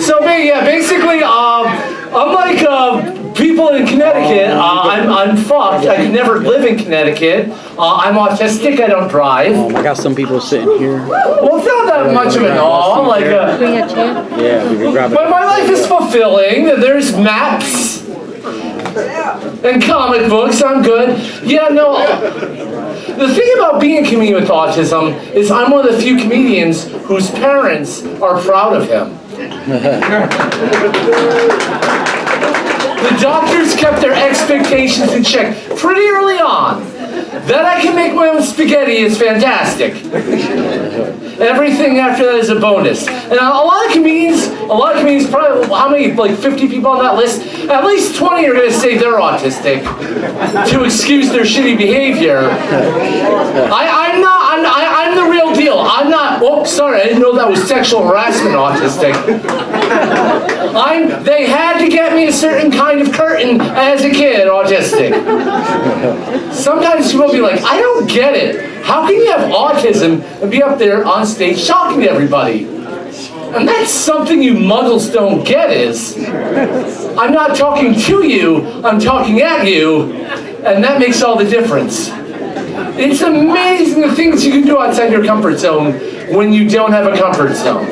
So basically, unlike people in Connecticut, I'm fucked. I could never live in Connecticut. I'm autistic. I don't drive. I got some people sitting here. Well, it's not that much of an all. Like, Bring a chair. Yeah, we can grab it. but my life is fulfilling. There's maps and comic books. I'm good. Yeah, no. The thing about being a comedian with autism is I'm one of the few comedians whose parents are proud of him. The doctors kept their expectations in check pretty early on. That I can make my own spaghetti is fantastic. Everything after that is a bonus. And a lot of comedians, probably, how many, like 50 people on that list? At least 20 are gonna say they're autistic to excuse their shitty behavior. I'm the real deal. I'm not, oh, sorry, I didn't know that was sexual harassment autistic. They had to get me a certain kind of curtain as a kid, autistic. Sometimes people will be like, I don't get it. How can you have autism and be up there on stage talking to everybody? And that's something you muggles don't get is, I'm not talking to you, I'm talking at you, and that makes all the difference. It's amazing the things you can do outside your comfort zone when you don't have a comfort zone.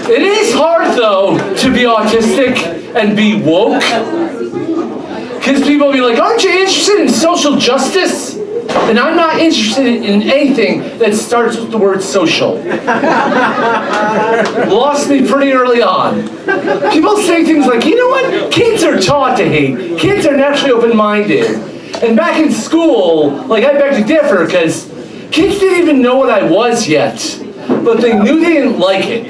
It is hard, though, to be autistic and be woke. Because people will be like, aren't you interested in social justice? And I'm not interested in anything that starts with the word social. Lost me pretty early on. People say things like, you know what? Kids are taught to hate. Kids are naturally open-minded. And back in school, like I beg to differ, because kids didn't even know what I was yet. But they knew they didn't like it.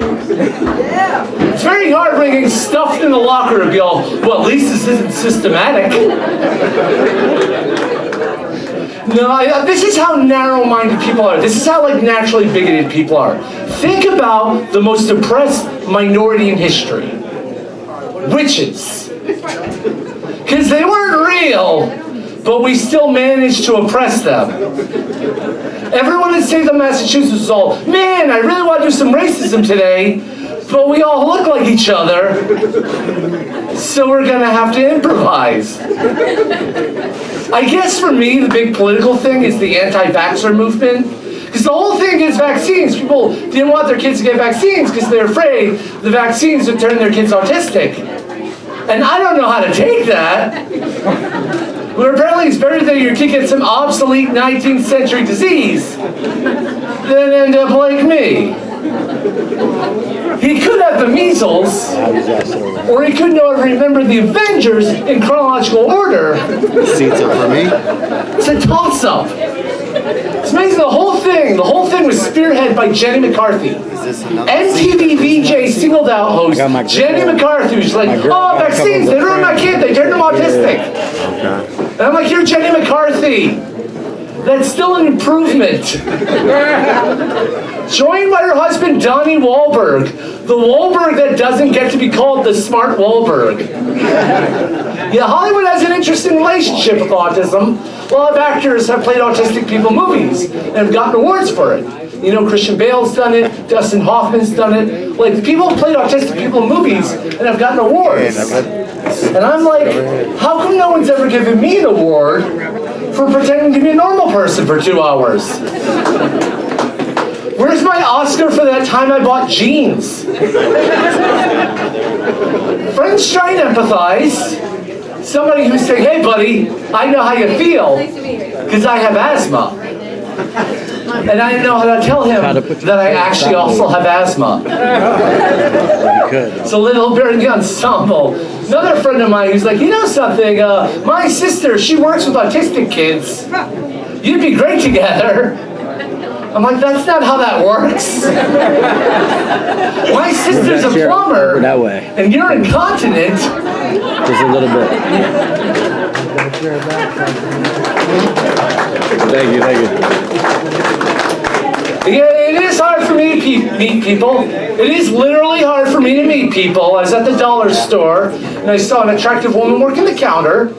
It's very hard when getting stuffed in the locker to be all, well, at least this isn't systematic. No, this is how narrow-minded people are. This is how like naturally bigoted people are. Think about the most oppressed minority in history. Witches. Because they weren't real, but we still managed to oppress them. Everyone in Salem, Massachusetts is all, man, I really want to do some racism today, but we all look like each other, so we're gonna have to improvise. I guess for me, the big political thing is the anti-vaxxer movement. Because the whole thing is vaccines. People didn't want their kids to get vaccines because they're afraid the vaccines would turn their kids autistic. And I don't know how to take that. Where apparently it's better that your kid gets some obsolete 19th century disease than end up like me. He could have the measles, or he could not remember the Avengers in chronological order. Seats up for me. It's a toss-up. It's amazing, the whole thing was spearheaded by Jenny McCarthy. MTV VJ singled out host Jenny McCarthy. She's like, oh, vaccines, they ruined my kid, they turned him autistic. And I'm like, you're Jenny McCarthy. That's still an improvement. Joined by her husband, Donnie Wahlberg. The Wahlberg that doesn't get to be called the smart Wahlberg. Yeah, Hollywood has an interesting relationship with autism. A lot of actors have played autistic people in movies and have gotten awards for it. You know, Christian Bale's done it, Dustin Hoffman's done it. Like, people have played autistic people in movies and have gotten awards. And I'm like, how come no one's ever given me an award for pretending to be a normal person for 2 hours? Where's my Oscar for that time I bought jeans? Friends try and empathize. Somebody who's saying, hey buddy, I know how you feel, because I have asthma. And I didn't know how to tell him that I actually also have asthma. It's a little bit in the ensemble. Another friend of mine who's like, you know something, my sister, she works with autistic kids. You'd be great together. I'm like, that's not how that works. My sister's a plumber, that way. and you're incontinent. Just a little bit. Thank you. Yeah, it is hard for me to meet people. It is literally hard for me to meet people. I was at the dollar store, and I saw an attractive woman working the counter.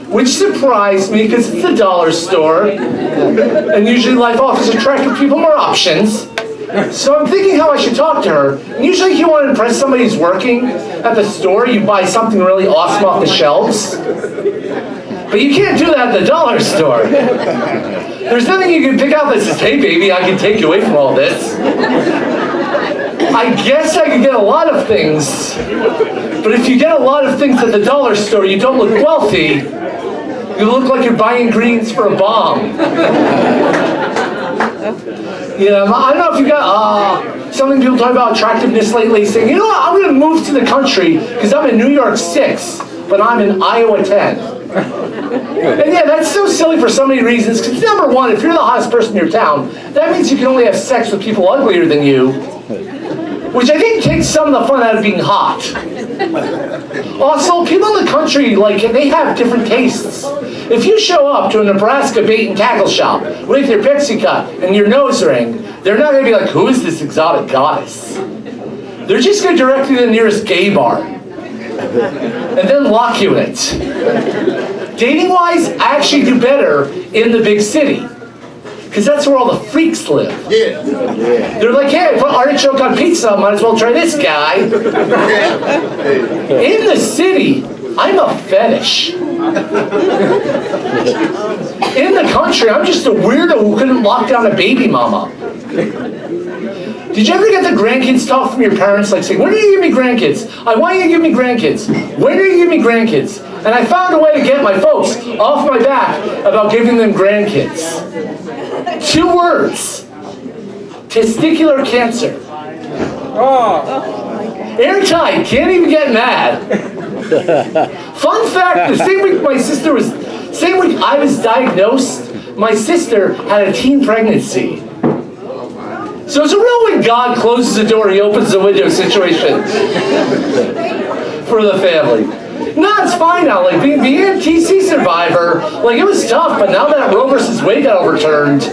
which surprised me because it's a dollar store, and usually life offers attractive people more options. So I'm thinking how I should talk to her. And usually if you want to impress somebody who's working at the store, you buy something really awesome off the shelves. But you can't do that at the dollar store. There's nothing you can pick out that says, hey baby, I can take you away from all this. I guess I could get a lot of things, but if you get a lot of things at the dollar store, you don't look wealthy. You look like you're buying greens for a bomb. Yeah, I don't know if you got something people talk about attractiveness lately, saying, you know what, I'm going to move to the country because I'm in New York 6, but I'm in Iowa 10. And yeah, that's so silly for so many reasons, because number one, if you're the hottest person in your town, that means you can only have sex with people uglier than you, which I think takes some of the fun out of being hot. Also, people in the country, like, they have different tastes. If you show up to a Nebraska bait and tackle shop with your pixie cut and your nose ring, they're not going to be like, who is this exotic goddess? They're just going to direct you to the nearest gay bar and then lock you in it. Dating-wise, I actually do better in the big city, because that's where all the freaks live. Yeah. They're like, hey, I put artichoke on pizza, might as well try this guy. In the city, I'm a fetish. In the country, I'm just a weirdo who couldn't lock down a baby mama. Did you ever get the grandkids talk from your parents, like saying, when are you going to give me grandkids? I want you to give me grandkids. When are you going to give me grandkids? And I found a way to get my folks off my back about giving them grandkids. 2 words. Testicular cancer. Airtight, can't even get mad. Fun fact, the same week I was diagnosed, my sister had a teen pregnancy. So it's a real when God closes the door, he opens the window situation for the family. No, it's fine now. Like being a TC survivor, like it was tough, but now that Roe versus Wade got overturned,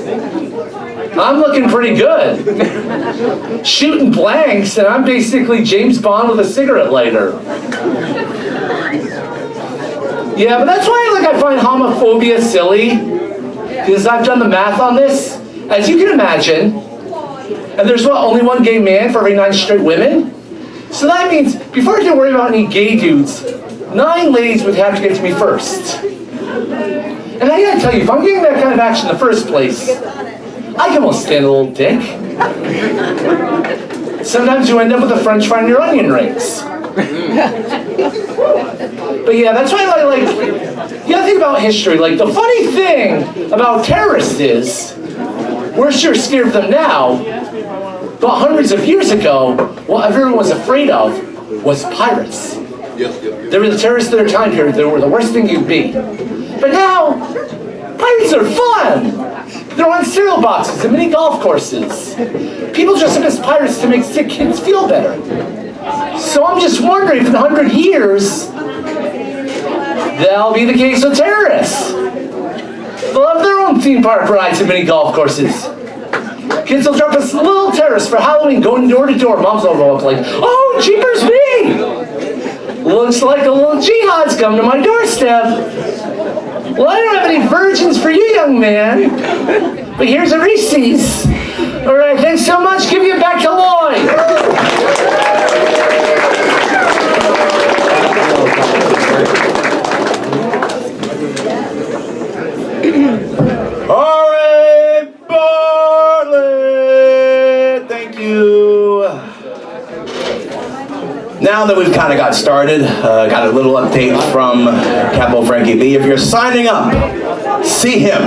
I'm looking pretty good. Shooting blanks, and I'm basically James Bond with a cigarette lighter. Yeah, but that's why I find homophobia silly, because I've done the math on this. As you can imagine, and there's only one gay man for every 9 straight women. So that means before I can worry about any gay dudes, 9 ladies would have to get to me first. And I gotta tell you, if I'm getting that kind of action in the first place, I can almost stand a little dick. Sometimes you end up with a french fry in your onion rings. But yeah, that's why I like, you gotta think about history. Like, the funny thing about terrorists is, we're sure scared of them now, but hundreds of years ago, what everyone was afraid of was pirates. They were the terrorists of their time period. They were the worst thing you'd be. But now, pirates are fun. They're on cereal boxes and mini golf courses. People dress up as pirates to make sick kids feel better. So I'm just wondering if in 100 years, that'll be the case with terrorists. They'll have their own theme park rides and mini golf courses. Kids will drop us little terrorists for Halloween, going door to door. Moms will go up like, oh, jeepers me! Looks like a little jihad's come to my doorstep. Well, I don't have any virgins for you, young man. But here's a Reese's. All right, thanks so much. Give you back to Lloyd. R.A.Bartlett, thank you. Now that we've kind of got started, got a little update from Capo Frankie B. If you're signing up, see him.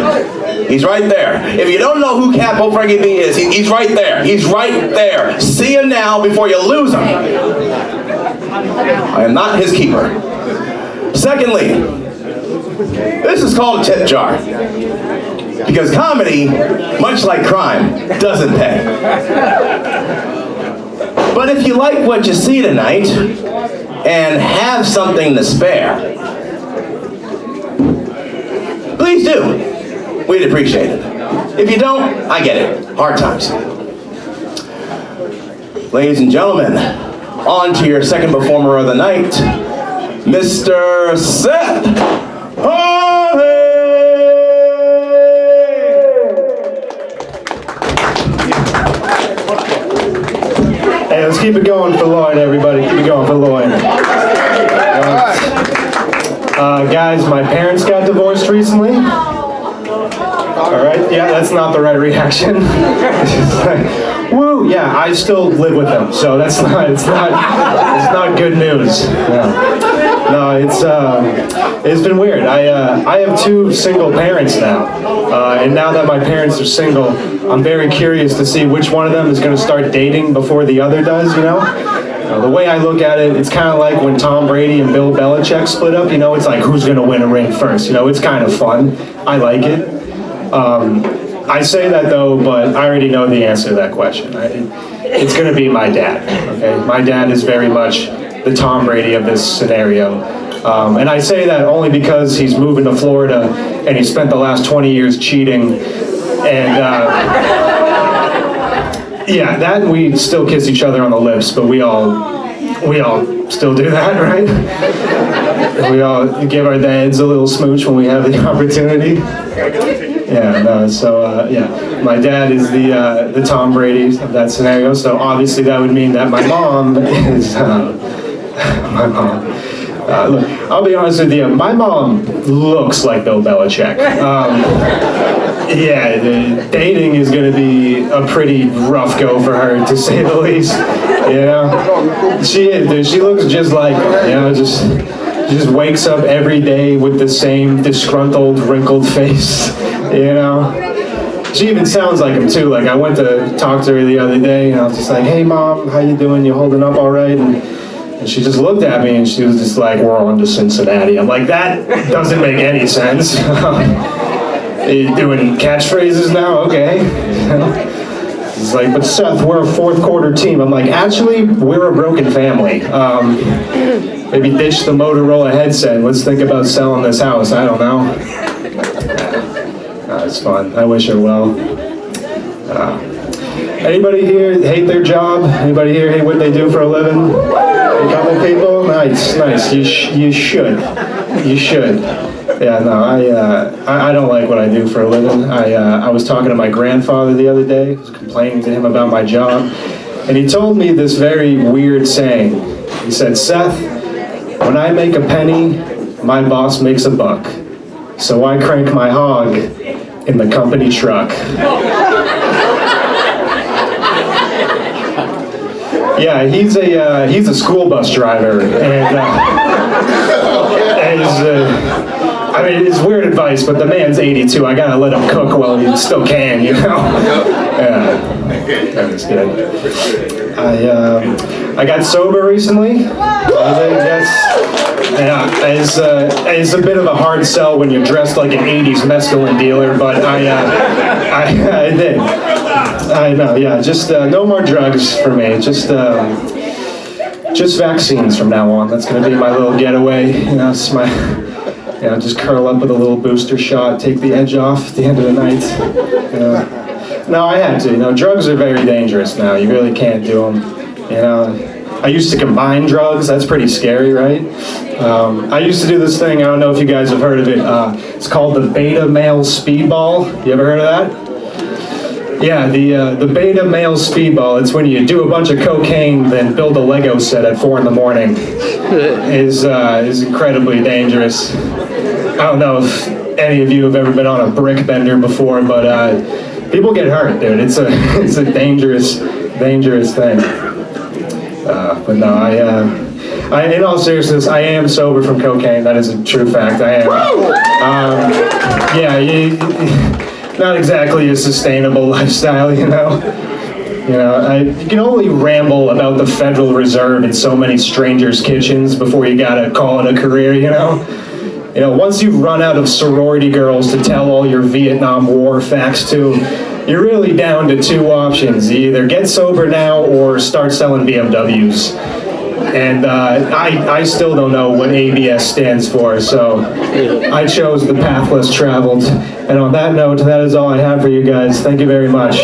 He's right there. If you don't know who Capo Frankie B is, he's right there. He's right there. See him now before you lose him. I am not his keeper. Secondly, this is called a tip jar. Because comedy, much like crime, doesn't pay. But if you like what you see tonight, and have something to spare, please do. We'd appreciate it. If you don't, I get it. Hard times. Ladies and gentlemen, on to your second performer of the night, Mr. Seth. Hey, let's keep it going for Lloyd, everybody. Keep it going for Lloyd. Guys, my parents got divorced recently. All right, yeah, that's not the right reaction. It's just like, woo, yeah, I still live with them, so it's not good news. No, it's been weird. I have two single parents now, and now that my parents are single, I'm very curious to see which one of them is going to start dating before the other does. The way I look at it, it's kind of like when Tom Brady and Bill Belichick split up. It's like who's going to win a ring first. It's kind of fun. I like it. I say that though, but I already know the answer to that question. It's going to be my dad. Okay, my dad is very much the Tom Brady of this scenario. And I say that only because he's moving to Florida and he spent the last 20 years cheating. And yeah, that and we still kiss each other on the lips, but we all still do that, right? We all give our dads a little smooch when we have the opportunity. Yeah, no, so yeah, my dad is the Tom Brady of that scenario, so obviously that would mean that my mom is my mom. Look, I'll be honest with you, my mom looks like Bill Belichick. Yeah, dating is going to be a pretty rough go for her, to say the least. She is, dude. She looks just like her. She just wakes up every day with the same disgruntled, wrinkled face. She even sounds like him too. Like I went to talk to her the other day, and I was just like, "Hey, Mom, how you doing? You holding up all right?" And she just looked at me, and she was just like, "We're on to Cincinnati." I'm like, that doesn't make any sense. Are you doing catchphrases now? Okay. It's like, but Seth, we're a fourth quarter team. I'm like, actually, we're a broken family. Maybe ditch the Motorola headset. Let's think about selling this house. I don't know. It's fun. I wish her well. Anybody here hate their job? Anybody here hate what they do for a living? A couple people? Nice. You should. You should. Yeah, no, I don't like what I do for a living. I was talking to my grandfather the other day. I was complaining to him about my job. And he told me this very weird saying. He said, "Seth, when I make a penny, my boss makes a buck. So I crank my hog in the company truck." Yeah, he's a school bus driver, and I mean, it's weird advice, but the man's 82. I gotta let him cook while he still can, Yeah, that was good. I got sober recently. It's a bit of a hard sell when you're dressed like an 80s mescaline dealer, but I did. I know, yeah, just no more drugs for me. Just vaccines from now on. That's gonna be my little getaway. It's my, just curl up with a little booster shot, take the edge off at the end of the night. No, I had to. Drugs are very dangerous now. You really can't do them. I used to combine drugs. That's pretty scary, right? I used to do this thing. I don't know if you guys have heard of it. It's called the beta male speedball. You ever heard of that? Yeah, the beta male speedball. It's when you do a bunch of cocaine, then build a Lego set at 4 a.m. is incredibly dangerous. I don't know if any of you have ever been on a brick bender before, but people get hurt, dude. It's a dangerous thing. But no, I in all seriousness, I am sober from cocaine. That is a true fact. I am. Not exactly a sustainable lifestyle, You can only ramble about the Federal Reserve in so many strangers' kitchens before you gotta call it a career, Once you've run out of sorority girls to tell all your Vietnam War facts to, you're really down to two options. You either get sober now or start selling BMWs. And I still don't know what ABS stands for, so I chose the path less traveled. And on that note, that is all I have for you guys. Thank you very much.